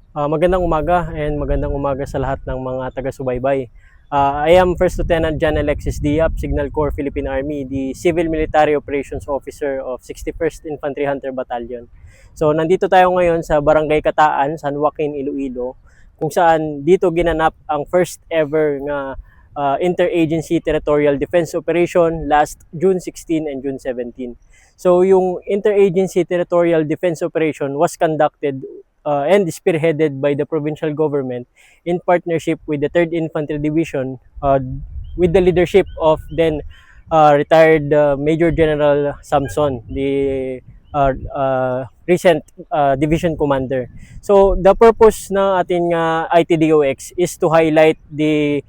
Magandang umaga and magandang umaga sa lahat ng mga taga-subaybay. I am First Lieutenant John Alexis Diap, Signal Corps Philippine Army, the Civil Military Operations Officer of 61st Infantry Hunter Battalion. So nandito tayo ngayon sa Barangay Kataan, San Joaquin, Iloilo, kung saan dito ginanap ang first ever nga Interagency Territorial Defense Operation last June 16 and June 17. So yung Interagency Territorial Defense Operation was conducted and spearheaded by the provincial government in partnership with the 3rd Infantry Division with the leadership of then retired Major General Samson, the recent division commander. So the purpose ng ating ITDOX is to highlight the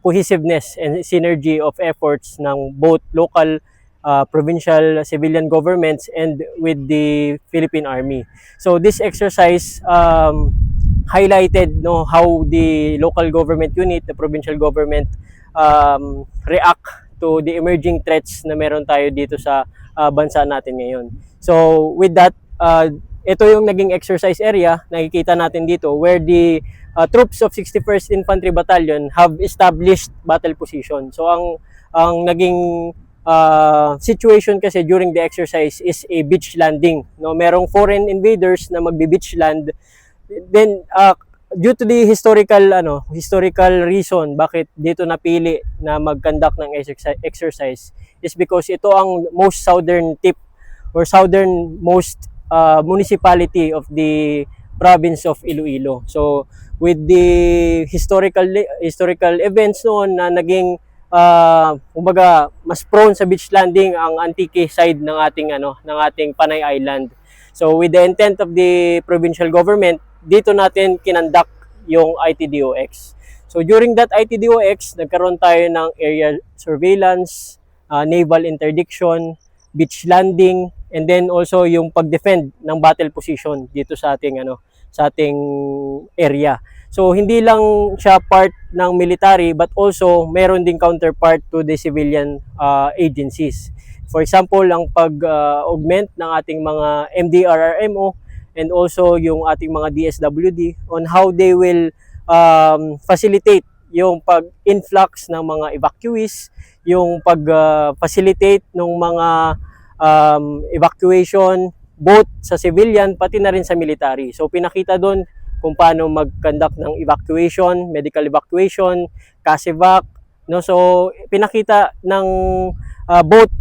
cohesiveness and synergy of efforts ng both local, provincial, civilian governments and with the Philippine Army. So this exercise highlighted how the local government unit, the provincial government react to the emerging threats na meron tayo dito sa bansa natin ngayon. So with that, ito yung naging exercise area, nakikita natin dito, where the troops of 61st Infantry Battalion have established battle position. So ang naging situation kasi during the exercise is a beach landing. No, merong foreign invaders na magbe-beach land. Then due to the historical reason bakit dito napili na mag-conduct ng exercise is because ito ang most southern tip or southernmost municipality of the province of Iloilo. So with the historical events noon na naging kumbaga mas prone sa beach landing ang Antique side ng ating Panay Island. So with the intent of the provincial government, dito natin kinandak yung ITDOX. So during that ITDOX, nagkaroon tayo ng area surveillance, naval interdiction, beach landing, and then also yung pag-defend ng battle position dito sa ating area. So hindi lang siya part ng military but also meron ding counterpart to the civilian agencies. For example, ang pag-augment ng ating mga MDRRMO and also yung ating mga DSWD on how they will facilitate yung pag-influx ng mga evacuees, yung pag-facilitate ng mga evacuation both sa civilian pati na rin sa military. So pinakita doon kung paano mag-conduct ng evacuation, medical evacuation, CASEVAC, no? So pinakita ng both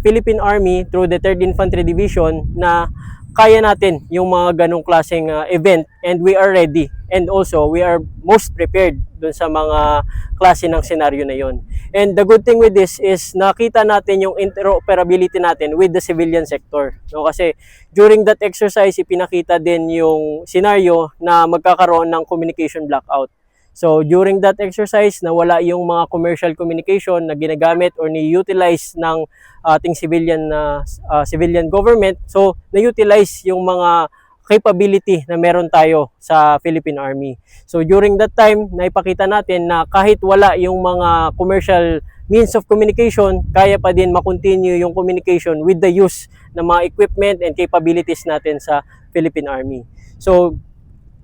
Philippine Army through the 3rd Infantry Division na kaya natin yung mga ganong klaseng event and we are ready and also we are most prepared dun sa mga klase ng senaryo na yon. And the good thing with this is nakita natin yung interoperability natin with the civilian sector. No, kasi during that exercise ipinakita din yung senaryo na magkakaroon ng communication blackout. So during that exercise, nawala yung mga commercial communication na ginagamit or ni-utilize ng ating civilian government. So na-utilize yung mga capability na meron tayo sa Philippine Army. So during that time, naipakita natin na kahit wala yung mga commercial means of communication, kaya pa din makontinue yung communication with the use ng mga equipment and capabilities natin sa Philippine Army. So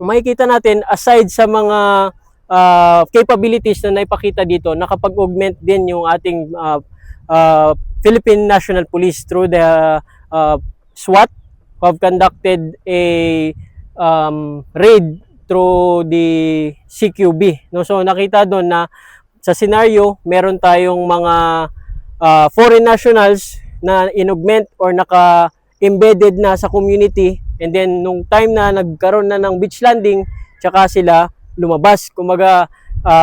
makikita natin aside sa mga capabilities na naipakita dito, nakapag-augment din yung ating Philippine National Police through the SWAT who have conducted a raid through the CQB. No? So nakita doon na sa scenario, meron tayong mga foreign nationals na inaugment or naka-embedded na sa community, and then nung time na nagkaroon na ng beach landing, tsaka sila lumabas, kumaga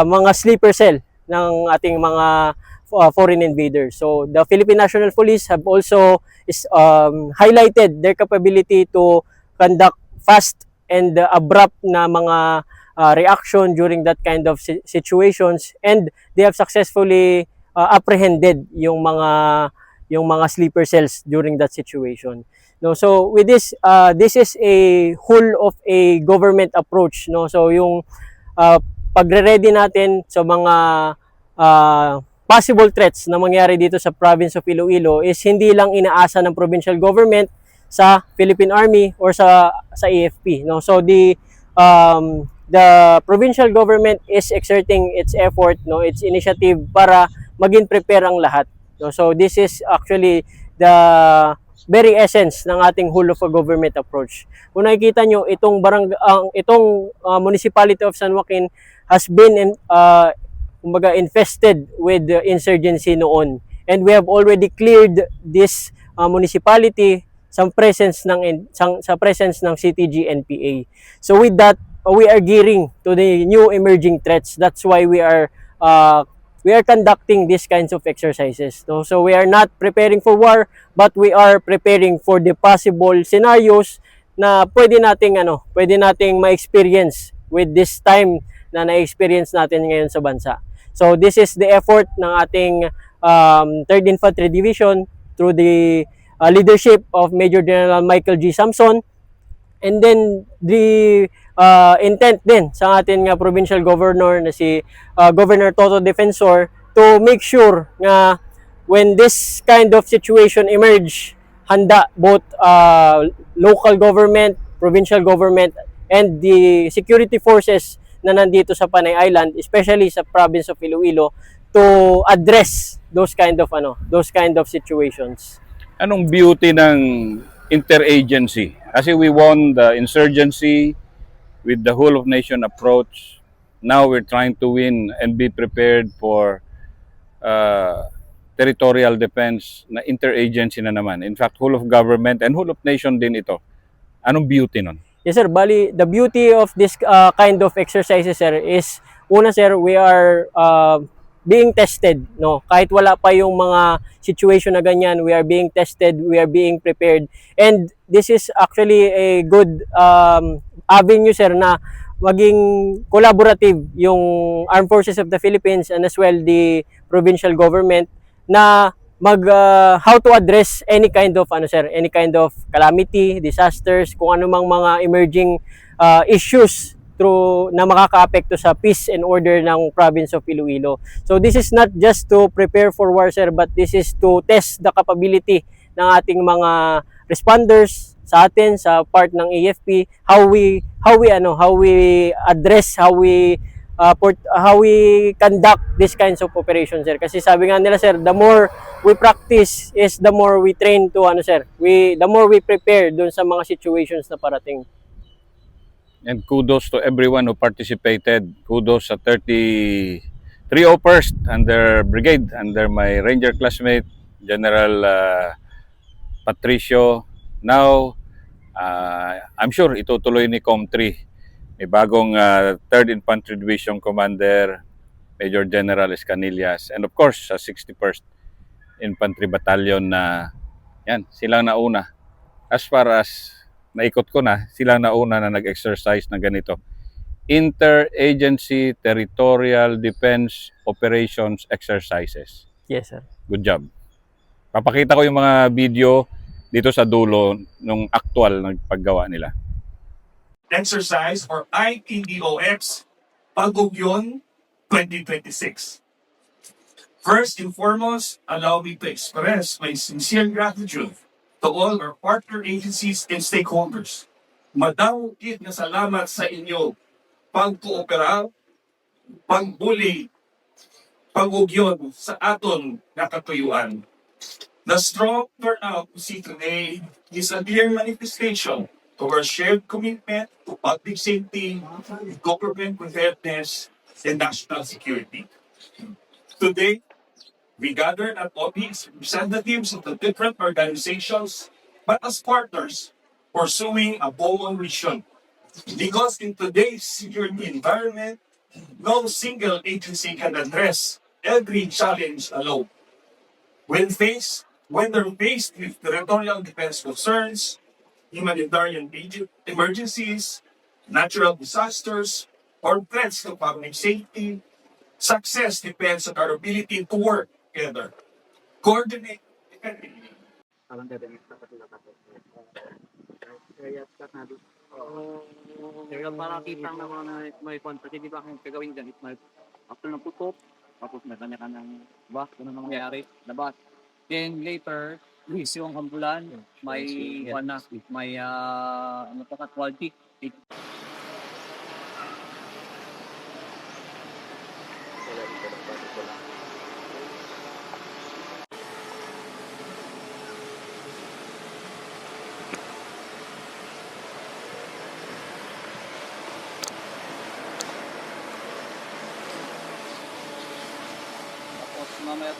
mga sleeper cell ng ating mga foreign invaders. So the Philippine National Police have also highlighted their capability to conduct fast and abrupt na mga reaction during that kind of situations, and they have successfully apprehended yung mga sleeper cells during that situation. No, so with this is a whole of a government approach, no. So yung pagre-ready natin sa mga possible threats na mangyari dito sa province of Iloilo is hindi lang inaasa ng provincial government sa Philippine Army or sa AFP, no. So the the provincial government is exerting its effort, no, its initiative para maging prepare ang lahat. No? So this is actually the very essence ng ating whole of a government approach. Kung nakikita nyo, itong municipality of San Joaquin has been kumbaga infested with insurgency noon. And we have already cleared this municipality sa presence ng CTG NPA. So with that, we are gearing to the new emerging threats. That's why we are conducting these kinds of exercises. No? So we are not preparing for war, but we are preparing for the possible scenarios na pwede nating ma-experience with this time na na-experience natin ngayon sa bansa. So this is the effort ng ating 3rd Infantry Division through the leadership of Major General Michael G. Samson, and then the intent din sa ating provincial governor na si Governor Toto Defensor to make sure nga when this kind of situation emerge, handa both local government, provincial government, and the security forces na nandito sa Panay Island, especially sa province of Iloilo, to address those kind of situations. Anong beauty ng interagency? Kasi we won the insurgency with the whole of nation approach. Now we're trying to win and be prepared for territorial defense na interagency na naman. In fact, whole of government and whole of nation din ito. Anong beauty nun? Yes sir, bali the beauty of this kind of exercises sir is una sir, we are being tested, no, kahit wala pa yung mga situation na ganyan, we are being tested, we are being prepared, and this is actually a good avenue sir na maging collaborative yung Armed Forces of the Philippines and as well the provincial government na how to address any kind of calamity, disasters, kung ano mang mga emerging issues na makakaapekto sa peace and order ng province of Iloilo. So this is not just to prepare for war sir, but this is to test the capability ng ating mga responders sa atin sa part ng AFP, how we address, how we conduct these kinds of operations sir. Kasi sabi nga nila sir, the more we practice is the more we train to the more we prepare dun sa mga situations na parating. And kudos to everyone who participated. Kudos sa 301st under brigade, under my Ranger classmate, General Patricio. Now, I'm sure itutuloy ni Com3. May bagong 3rd Infantry Division Commander, Major General Escanillas. And of course, sa 61st Infantry Battalion na yan, silang nauna. As far as naikot ko na, sila nauna na nag-exercise na ganito. Interagency Territorial Defense Operations Exercises. Yes, sir. Good job. Papakita ko yung mga video dito sa dulo nung actual na paggawa nila. Exercise or ITDOX Pagugyon 2026. First and foremost, allow me to express my sincere gratitude to all our partner agencies and stakeholders. Madawit na salamat sa inyo pagkoopera, pagbuli, pagugyon sa aton nakatuyuan. The strong turnout we see today is a clear manifestation of our shared commitment to public safety, government preparedness, and national security. Today, we gather not only as representatives of the different organizations, but as partners pursuing a common mission. Because in today's security environment, no single agency can address every challenge alone. When they're faced with territorial defense concerns, humanitarian emergencies, natural disasters, or threats to public safety, success depends on our ability to work together, coordinate effectively. Kaya para kita naman may quantity, di ba kung gagawin ganit, may after ng putok, tapos may kanya ka ng bus, ano nang mangyayari, labas. Then later, issue ang kampulan, may ano pa ka, quality. ko lang. Tapos mamaya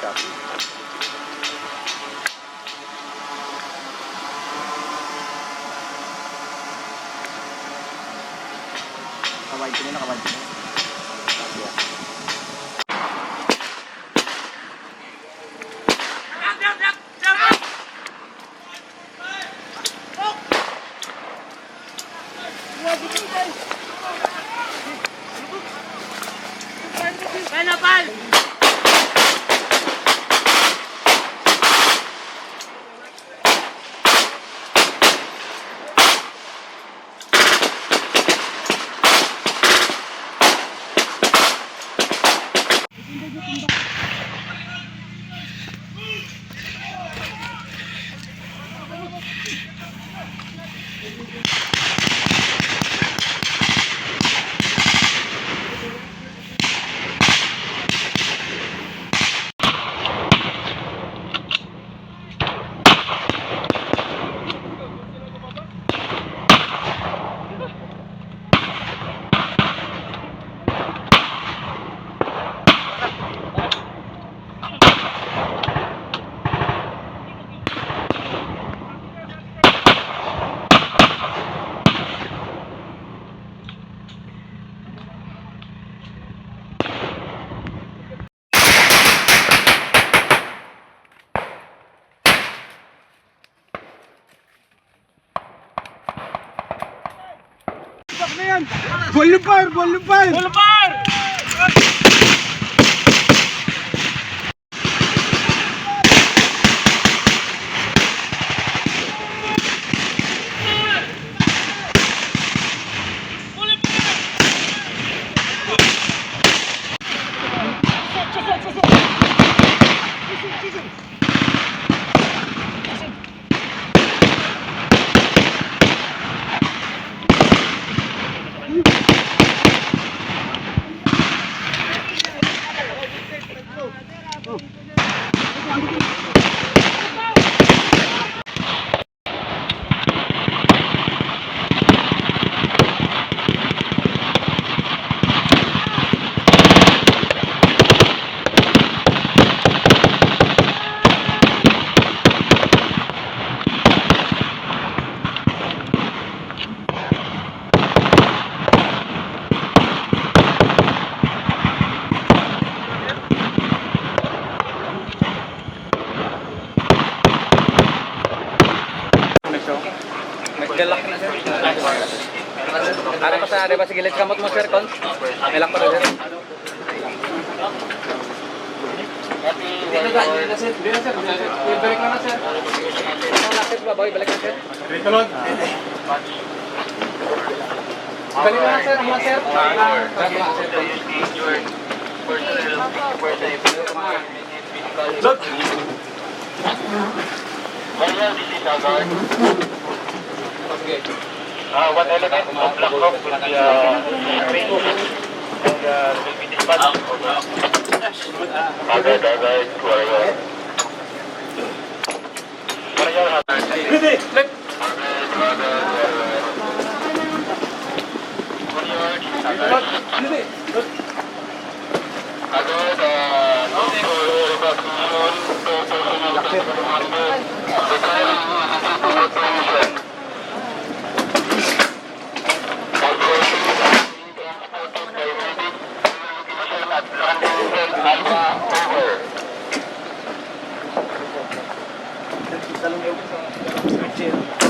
copy. Kaway ko na, kaway ko na. Copy ah. Naggalak na sir. Ano pa sa ba sa gilid kamot mo sir kon? Nilak pa na sir. Balik na sir. Lapit ba boy? Balik na sir. Balik na sir. Ang sir. Look. One element of Black Hawk will be will be dispatched. Over.